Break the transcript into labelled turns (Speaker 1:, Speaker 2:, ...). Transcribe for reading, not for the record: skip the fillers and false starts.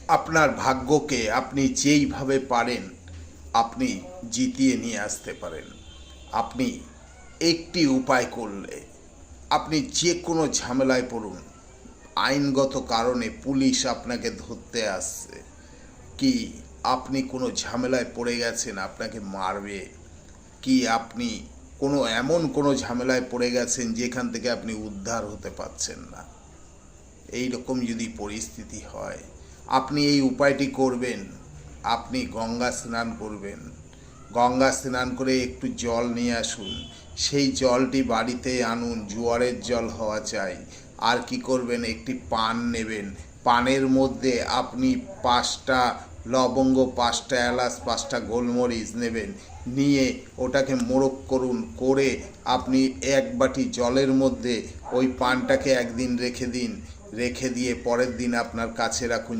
Speaker 1: আপনার ভাগ্যকে আপনি যেইভাবে পারেন আপনি জিতিয়ে নিয়ে আসতে পারেন। আপনি একটি উপায় করলে আপনি যে কোনো ঝামেলায় পড়ুন, আইনগত কারণে পুলিশ আপনাকে ধরতে আসছে, কি আপনি কোনো ঝামেলায় পড়ে গেছেন আপনাকে মারবে, কি আপনি এমন কোনো ঝামেলায় পড়ে গেছেন যেখান থেকে আপনি উদ্ধার হতে পারছেন না, এই রকম যদি পরিস্থিতি হয় আপনি এই উপায়টি করবেন। আপনি গঙ্গা স্নান করবেন, গঙ্গা স্নান করে একটু জল নিয়ে আসুন, সেই জলটি বাড়িতে আনুন, জোয়ারের জল হওয়া চাই। আর কি করবেন, একটি পান নেবেন, পানের মধ্যে আপনি 5টা লবঙ্গ, 5টা এলাচ, 5টা গোলমরিচ নেবেন, নিয়ে ওটাকে মোড়ক করুন, করে আপনি 1 বাটি জলের মধ্যে ওই পানটাকে একদিন রেখে দিন, রেখে দিয়ে পরের দিন আপনার কাছে রাখুন।